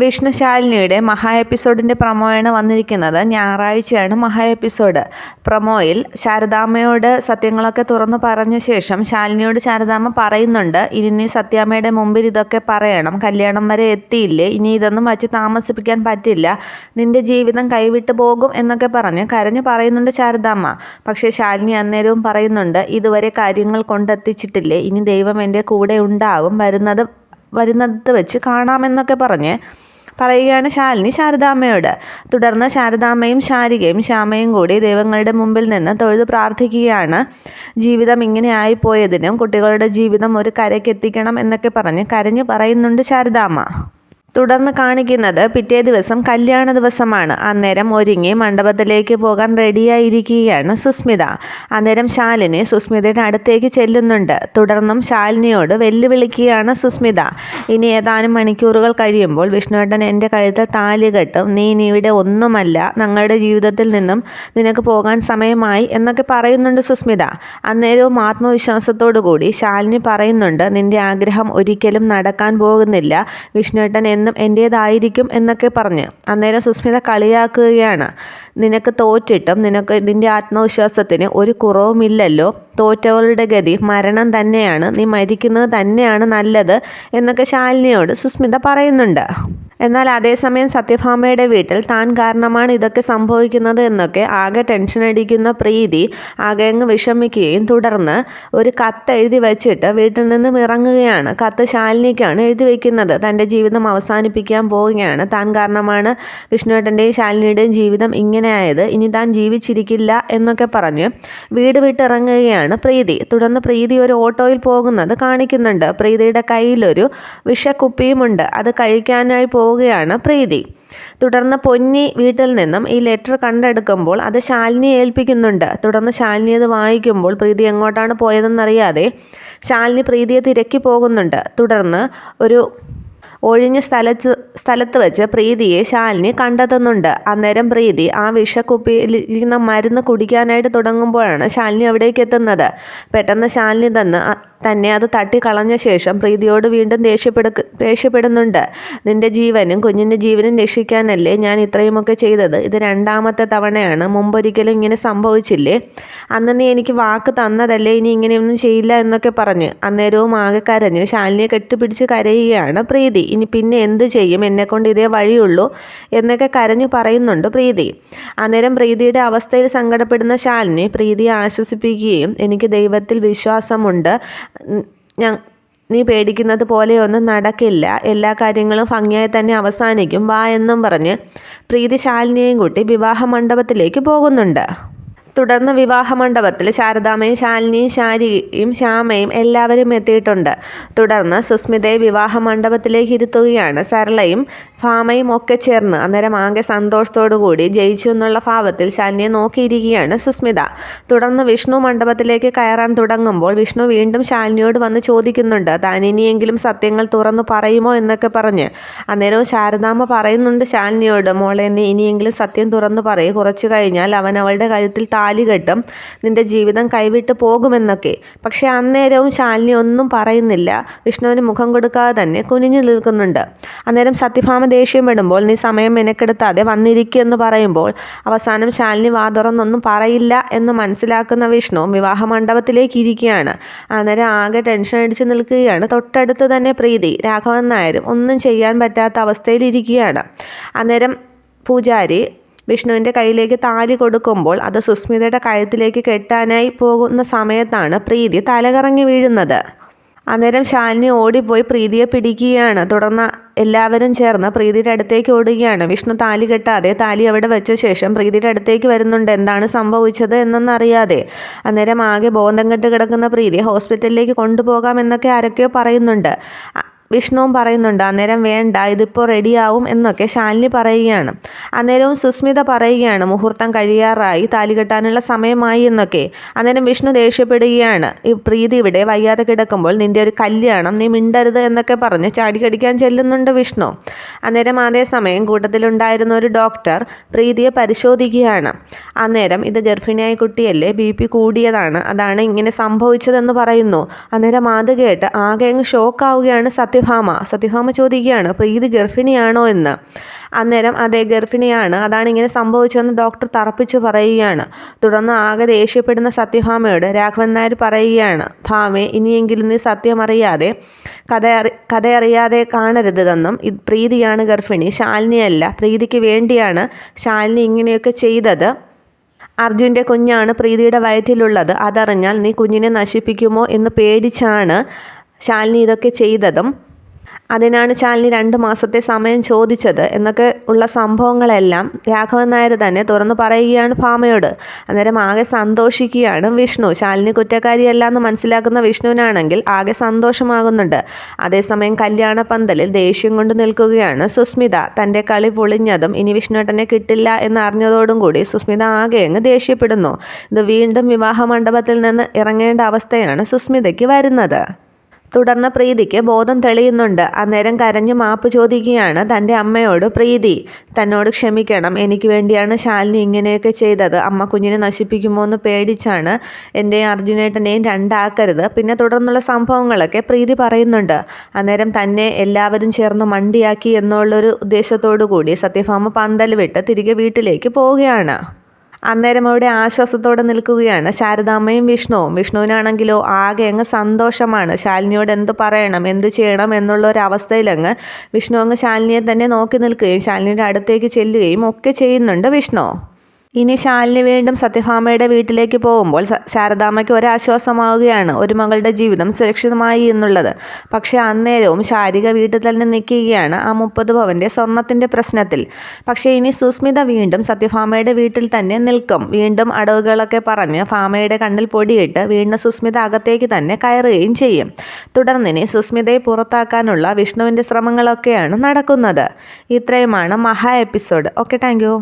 വിഷ്ണുശാലിനിയുടെ മഹാ എപ്പിസോഡിൻ്റെ പ്രൊമോയാണ് വന്നിരിക്കുന്നത്. ഞായറാഴ്ചയാണ് മഹാ എപ്പിസോഡ്. പ്രൊമോയിൽ ശാരദാമ്മയോട് സത്യങ്ങളൊക്കെ തുറന്നു പറഞ്ഞ ശേഷം ശാലിനിയോട് ശാരദാമ്മ പറയുന്നുണ്ട്, ഇനി സത്യാമ്മയുടെ മുമ്പിൽ ഇതൊക്കെ പറയണം, കല്യാണം വരെ എത്തിയില്ലേ, ഇനി ഇതൊന്നും വച്ച് താമസിപ്പിക്കാൻ പറ്റില്ല, നിന്റെ ജീവിതം കൈവിട്ടു പോകും എന്നൊക്കെ പറഞ്ഞ് കരഞ്ഞു പറയുന്നുണ്ട് ശാരദാമ്മ. പക്ഷേ ശാലിനി അന്നേരവും പറയുന്നുണ്ട്, ഇതുവരെ കാര്യങ്ങൾ കൊണ്ടെത്തിച്ചിട്ടില്ലേ, ഇനി ദൈവം എൻ്റെ കൂടെ ഉണ്ടാകും, വരുന്നത് വെച്ച് കാണാമെന്നൊക്കെ പറഞ്ഞ് പറയുകയാണ് ശാലിനി ശാരദാമ്മയോട്. തുടർന്ന് ശാരദാമ്മയും ശാരികയും ശ്യാമയും കൂടി ദൈവങ്ങളുടെ മുമ്പിൽ നിന്ന് തൊഴുത് പ്രാർത്ഥിക്കുകയാണ്. ജീവിതം ഇങ്ങനെ ആയിപ്പോയതിനും കുട്ടികളുടെ ജീവിതം ഒരു കരയ്ക്കെത്തിക്കണം എന്നൊക്കെ പറഞ്ഞ് കരഞ്ഞു പറയുന്നുണ്ട് ശാരദാമ്മ. തുടർന്ന് കാണിക്കുന്നത് പിറ്റേ ദിവസം കല്യാണ ദിവസമാണ്. അന്നേരം ഒരുങ്ങി മണ്ഡപത്തിലേക്ക് പോകാൻ റെഡിയായിരിക്കുകയാണ് സുസ്മിത. അന്നേരം ശാലിനി സുസ്മിതയുടെ അടുത്തേക്ക് ചെല്ലുന്നുണ്ട്. തുടർന്നും ശാലിനിയോട് വെല്ലുവിളിക്കുകയാണ് സുസ്മിത. ഇനി ഏതാനും മണിക്കൂറുകൾ കഴിയുമ്പോൾ വിഷ്ണുവേട്ടൻ എൻ്റെ കഴുത്തിൽ താലി കെട്ടും, നീ ഇനി ഇവിടെ ഒന്നുമല്ല, ഞങ്ങളുടെ ജീവിതത്തിൽ നിന്നും നിനക്ക് പോകാൻ സമയമായി എന്നൊക്കെ പറയുന്നുണ്ട് സുസ്മിത. അന്നേരവും ആത്മവിശ്വാസത്തോടു കൂടി ശാലിനി പറയുന്നുണ്ട്, നിന്റെ ആഗ്രഹം ഒരിക്കലും നടക്കാൻ പോകുന്നില്ല, വിഷ്ണുവേട്ടൻ എന്നും എൻ്റേതായിരിക്കും എന്നൊക്കെ പറഞ്ഞ്. അന്നേരം സുസ്മിത കളിയാക്കുകയാണ്, നിനക്ക് തോറ്റിട്ടും നിന്റെ ആത്മവിശ്വാസത്തിന് ഒരു കുറവുമില്ലല്ലോ, തോറ്റവളുടെ ഗതി മരണം തന്നെയാണ്, നീ മരിക്കുന്നത് തന്നെയാണ് നല്ലത് എന്നൊക്കെ ശാലിനിയോട് സുസ്മിത പറയുന്നുണ്ട്. എന്നാൽ അതേസമയം സത്യഭാമയുടെ വീട്ടിൽ താൻ കാരണമാണ് ഇതൊക്കെ സംഭവിക്കുന്നത് എന്നൊക്കെ ആകെ ടെൻഷൻ അടിക്കുന്ന പ്രീതി ആകെ അങ്ങ് വിഷമിക്കുകയും തുടർന്ന് ഒരു കത്ത് എഴുതി വച്ചിട്ട് വീട്ടിൽ നിന്നും ഇറങ്ങുകയാണ്. കത്ത് ശാലിനിക്കാണ് എഴുതി വയ്ക്കുന്നത്. തൻ്റെ ജീവിതം അവസാനിപ്പിക്കാൻ പോവുകയാണ്, താൻ കാരണമാണ് വിഷ്ണുവേട്ടൻ്റെയും ശാലിനിയുടെയും ജീവിതം ഇങ്ങനെ ആയത്, ഇനി താൻ ജീവിച്ചിരിക്കില്ല എന്നൊക്കെ പറഞ്ഞ് വീട് വിട്ടിറങ്ങുകയാണ് പ്രീതി. തുടർന്ന് പ്രീതി ഒരു ഓട്ടോയിൽ പോകുന്നത് കാണിക്കുന്നുണ്ട്. പ്രീതിയുടെ കയ്യിലൊരു വിഷക്കുപ്പിയുമുണ്ട്. അത് കഴിക്കാനായി പോവുകയാണ് പ്രീതി. തുടർന്ന് പൊന്നി വീട്ടിൽ നിന്നും ഈ ലെറ്റർ കണ്ടെടുക്കുമ്പോൾ അത് ശാലിനിയെ ഏൽപ്പിക്കുന്നുണ്ട്. തുടർന്ന് ശാലിനി അത് വായിക്കുമ്പോൾ പ്രീതി എങ്ങോട്ടാണ് പോയതെന്നറിയാതെ ശാലിനി പ്രീതിയെ തിരക്കി പോകുന്നുണ്ട്. തുടർന്ന് ഒരു ഒഴിഞ്ഞ സ്ഥലത്ത് വെച്ച് പ്രീതിയെ ശാലിനി കണ്ടെത്തുന്നുണ്ട്. അന്നേരം പ്രീതി ആ വിഷക്കുപ്പിയിലിരിക്കുന്ന മരുന്ന് കുടിക്കാനായിട്ട് തുടങ്ങുമ്പോഴാണ് ശാലിനി അവിടേക്ക് എത്തുന്നത്. പെട്ടെന്ന് ശാലിനി തന്നെ അത് തട്ടിക്കളഞ്ഞ ശേഷം പ്രീതിയോട് വീണ്ടും ദേഷ്യപ്പെടുന്നുണ്ട്. നിന്റെ ജീവനും കുഞ്ഞിൻ്റെ ജീവനും രക്ഷിക്കാനല്ലേ ഞാൻ ഇത്രയുമൊക്കെ ചെയ്തത്, ഇത് രണ്ടാമത്തെ തവണയാണ്, മുമ്പൊരിക്കലും ഇങ്ങനെ സംഭവിച്ചില്ലേ, അന്ന് നീ എനിക്ക് വാക്ക് തന്നതല്ലേ, ഇനി ഇങ്ങനെയൊന്നും ചെയ്യില്ല എന്നൊക്കെ പറഞ്ഞ് അന്നേരവും ആകെ കരഞ്ഞ് ശാലിനിയെ കെട്ടിപ്പിടിച്ച് കരയുകയാണ് പ്രീതി. ഇനി പിന്നെ എന്ത് ചെയ്യും, എന്നെക്കൊണ്ട് ഇതേ വഴിയുള്ളൂ എന്നൊക്കെ കരഞ്ഞു പറയുന്നുണ്ട് പ്രീതി. അന്നേരം പ്രീതിയുടെ അവസ്ഥയിൽ സങ്കടപ്പെടുന്ന ശാലിനി പ്രീതിയെ ആശ്വസിപ്പിക്കുകയും, എനിക്ക് ദൈവത്തിൽ വിശ്വാസമുണ്ട്, നീ പേടിക്കുന്നത് പോലെയൊന്നും നടക്കില്ല, എല്ലാ കാര്യങ്ങളും ഭംഗിയായി തന്നെ അവസാനിക്കും, വാ എന്നും പറഞ്ഞ് പ്രീതി ശാലിനിയെയും കൂട്ടി വിവാഹ മണ്ഡപത്തിലേക്ക് പോകുന്നുണ്ട്. തുടർന്ന് വിവാഹ മണ്ഡപത്തിൽ ശാരദാമ്മയും ശാലിനിയും ശാരികയും ശ്യാമയും എല്ലാവരും എത്തിയിട്ടുണ്ട്. തുടർന്ന് സുസ്മിതയെ വിവാഹ മണ്ഡപത്തിലേക്ക് ഇരുത്തുകയാണ് സരളയും ഭാമയും ഒക്കെ ചേർന്ന്. അന്നേരം ആകെ സന്തോഷത്തോടു കൂടി ജയിച്ചു എന്നുള്ള ഭാവത്തിൽ ശാലിനിയെ നോക്കിയിരിക്കുകയാണ് സുസ്മിത. തുടർന്ന് വിഷ്ണു മണ്ഡപത്തിലേക്ക് കയറാൻ തുടങ്ങുമ്പോൾ വിഷ്ണു വീണ്ടും ശാലിനിയോട് വന്ന് ചോദിക്കുന്നുണ്ട്, താൻ ഇനിയെങ്കിലും സത്യങ്ങൾ തുറന്നു പറയുമോ എന്നൊക്കെ പറഞ്ഞ്. അന്നേരവും ശാരദാമ്മ പറയുന്നുണ്ട് ശാലിനിയോട്, മോളെ നീ ഇനിയെങ്കിലും സത്യം തുറന്നു പറയും, കുറച്ചു കഴിഞ്ഞാൽ അവൻ അവളുടെ കഴുത്തിൽ താലി കെട്ടും, നിന്റെ ജീവിതം കൈവിട്ട് പോകുമെന്നൊക്കെ. പക്ഷെ അന്നേരവും ശാലിനി ഒന്നും പറയുന്നില്ല. വിഷ്ണുവിന് മുഖം കൊടുക്കാതെ തന്നെ കുനിഞ്ഞു നിൽക്കുന്നുണ്ട്. അന്നേരം സത്യഭാമ ദേഷ്യപ്പെടുമ്പോൾ, നീ സമയം മെനക്കെടുത്താതെ വന്നിരിക്കുമെന്ന് പറയുമ്പോൾ അവസാനം ശാലിനി വാതുറന്നൊന്നും പറയില്ല എന്ന് മനസ്സിലാക്കുന്ന വിഷ്ണു വിവാഹ മണ്ഡപത്തിലേക്ക് ഇരിക്കുകയാണ്. അന്നേരം ആകെ ടെൻഷൻ അടിച്ച് നിൽക്കുകയാണ് തൊട്ടടുത്ത് തന്നെ പ്രീതി. രാഘവൻ നായരും ഒന്നും ചെയ്യാൻ പറ്റാത്ത അവസ്ഥയിൽ ഇരിക്കുകയാണ്. അന്നേരം പൂജാരി വിഷ്ണുവിൻ്റെ കയ്യിലേക്ക് താലി കൊടുക്കുമ്പോൾ അത് സുസ്മിതയുടെ കഴുത്തിലേക്ക് കെട്ടാനായി പോകുന്ന സമയത്താണ് പ്രീതി തലകറങ്ങി വീഴുന്നത്. അന്നേരം ശാലിനി ഓടിപ്പോയി പ്രീതിയെ പിടിക്കുകയാണ്. തുടർന്ന് എല്ലാവരും ചേർന്ന് പ്രീതിയുടെ അടുത്തേക്ക് ഓടുകയാണ്. വിഷ്ണു താലി കെട്ടാതെ താലി അവിടെ വെച്ച ശേഷം പ്രീതിയുടെ അടുത്തേക്ക് വരുന്നുണ്ട്, എന്താണ് സംഭവിച്ചത് എന്നൊന്നറിയാതെ. അന്നേരം ആകെ ബോധം കെട്ട് കിടക്കുന്ന പ്രീതി ഹോസ്പിറ്റലിലേക്ക് കൊണ്ടുപോകാം എന്നൊക്കെ ആരൊക്കെയോ പറയുന്നുണ്ട്. വിഷ്ണുവും പറയുന്നുണ്ട്, അന്നേരം വേണ്ട, ഇതിപ്പോൾ റെഡിയാവും എന്നൊക്കെ ശാലിനി പറയുകയാണ്. അന്നേരവും സുസ്മിത പറയുകയാണ്, മുഹൂർത്തം കഴിയാറായി, താലി കെട്ടാനുള്ള സമയമായി എന്നൊക്കെ. അന്നേരം വിഷ്ണു ദേഷ്യപ്പെടുകയാണ്, ഈ പ്രീതി ഇവിടെ വയ്യാതെ കിടക്കുമ്പോൾ നിന്റെ ഒരു കല്യാണം, നീ മിണ്ടരുത് എന്നൊക്കെ പറഞ്ഞ് ചാടിക്കടിക്കാൻ ചെല്ലുന്നുണ്ട് വിഷ്ണു. അന്നേരം അതേസമയം കൂട്ടത്തിലുണ്ടായിരുന്ന ഒരു ഡോക്ടർ പ്രീതിയെ പരിശോധിക്കുകയാണ്. അന്നേരം ഇത് ഗർഭിണിയായ കുട്ടിയല്ലേ, BP കൂടിയതാണ്, അതാണ് ഇങ്ങനെ സംഭവിച്ചതെന്ന് പറയുന്നു. അന്നേരം അത് കേട്ട് ആകെ അങ്ങ് ഷോക്കാവുകയാണ് സത്യഭാമ ചോദിക്കുകയാണ് പ്രീതി ഗർഭിണിയാണോ എന്ന്. അന്നേരം അതെ ഗർഭിണിയാണ്, അതാണ് ഇങ്ങനെ സംഭവിച്ചതെന്ന് ഡോക്ടർ തറപ്പിച്ചു പറയുകയാണ്. തുടർന്ന് ആകെ ദേഷ്യപ്പെടുന്ന സത്യഭാമയോട് രാഘവൻ നായർ പറയുകയാണ്, ഭാമേ ഇനിയെങ്കിലും നീ സത്യമറിയാതെ കഥയറിയാതെ കാണരുതെന്നും പ്രീതിയാണ് ഗർഭിണി, ശാലിനിയല്ല. പ്രീതിക്ക് വേണ്ടിയാണ് ശാലിനി ഇങ്ങനെയൊക്കെ ചെയ്തത്. അർജുൻ്റെ കുഞ്ഞാണ് പ്രീതിയുടെ വയറ്റിലുള്ളത്. അതറിഞ്ഞാൽ നീ കുഞ്ഞിനെ നശിപ്പിക്കുമോ എന്ന് പേടിച്ചാണ് ശാലിനി ഇതൊക്കെ ചെയ്തതും. അതിനാണ് ശാലിനി 2 മാസത്തെ സമയം ചോദിച്ചത് എന്നൊക്കെ ഉള്ള സംഭവങ്ങളെല്ലാം രാഘവൻ നായർ തന്നെ തുറന്നു പറയുകയാണ് ഭാമയോട്. അന്നേരം ആകെ സന്തോഷിക്കുകയാണ് വിഷ്ണു. ശാലിനി കുറ്റക്കാരിയല്ല എന്ന് മനസ്സിലാക്കുന്ന വിഷ്ണുവിനാണെങ്കിൽ ആകെ സന്തോഷമാകുന്നുണ്ട്. അതേസമയം കല്യാണ പന്തലിൽ ദേഷ്യം കൊണ്ട് നിൽക്കുകയാണ് സുസ്മിത. തൻ്റെ കളി പൊളിഞ്ഞതും ഇനി വിഷ്ണുവേട്ടനെ കിട്ടില്ല എന്ന് അറിഞ്ഞതോടും കൂടി സുസ്മിത ആകെ അങ്ങ് ദേഷ്യപ്പെടുന്നു. ഇത് വീണ്ടും വിവാഹ മണ്ഡപത്തിൽ നിന്ന് ഇറങ്ങേണ്ട അവസ്ഥയാണ് സുസ്മിതയ്ക്ക് വരുന്നത്. തുടർന്ന് പ്രീതിക്ക് ബോധം തെളിയുന്നുണ്ട്. അന്നേരം കരഞ്ഞു മാപ്പ് ചോദിക്കുകയാണ് തൻ്റെ അമ്മയോട് പ്രീതി. തന്നോട് ക്ഷമിക്കണം, എനിക്ക് വേണ്ടിയാണ് ശാലിനി ഇങ്ങനെയൊക്കെ ചെയ്തത്. അമ്മ കുഞ്ഞിനെ നശിപ്പിക്കുമോ എന്ന് പേടിച്ചാണ്. എൻ്റെയും അർജുനേട്ടനെയും രണ്ടാക്കരുത്. പിന്നെ തുടർന്നുള്ള സംഭവങ്ങളൊക്കെ പ്രീതി പറയുന്നുണ്ട്. അന്നേരം തന്നെ എല്ലാവരും ചേർന്ന് മണ്ടിയാക്കി എന്നുള്ളൊരു ഉദ്ദേശത്തോടു കൂടി സത്യഭാമ പന്തൽ വിട്ട് തിരികെ വീട്ടിലേക്ക് പോവുകയാണ്. അന്നേരം അവിടെ ആശ്വാസത്തോടെ നിൽക്കുകയാണ് ശാരദാമ്മയും വിഷ്ണുവും. വിഷ്ണുവിനാണെങ്കിലോ ആകെ അങ്ങ് സന്തോഷമാണ്. ശാലിനിയോട് എന്ത് പറയണം, എന്ത് ചെയ്യണം എന്നുള്ള ഒരു അവസ്ഥയിലങ്ങ് വിഷ്ണു അങ്ങ് ശാലിനിയെ തന്നെ നോക്കി നിൽക്കുകയും ശാലിനിയുടെ അടുത്തേക്ക് ചെല്ലുകയും ഒക്കെ ചെയ്യുന്നുണ്ട് വിഷ്ണു. ഇനി ശാലിനി വീണ്ടും സത്യഭാമയുടെ വീട്ടിലേക്ക് പോകുമ്പോൾ ശാരദാമ്മയ്ക്ക് ഒരാശ്വാസമാവുകയാണ്, ഒരു മകളുടെ ജീവിതം സുരക്ഷിതമായി എന്നുള്ളത്. പക്ഷേ അന്നേരവും ശാരിക വീട്ടിൽ തന്നെ നിൽക്കുകയാണ് ആ 30 പവൻ്റെ സ്വർണത്തിൻ്റെ പ്രശ്നത്തിൽ. പക്ഷേ ഇനി സുസ്മിത വീണ്ടും സത്യഭാമയുടെ വീട്ടിൽ തന്നെ നിൽക്കും. വീണ്ടും അടവുകളൊക്കെ പറഞ്ഞ് ഭാമയുടെ കണ്ണിൽ പൊടിയിട്ട് വീണ്ടും സുസ്മിത അകത്തേക്ക് തന്നെ കയറുകയും ചെയ്യും. തുടർന്നിനി സുസ്മിതയെ പുറത്താക്കാനുള്ള വിഷ്ണുവിൻ്റെ ശ്രമങ്ങളൊക്കെയാണ് നടക്കുന്നത്. ഇത്രയുമാണ് മഹാ എപ്പിസോഡ്. Okay, thank you.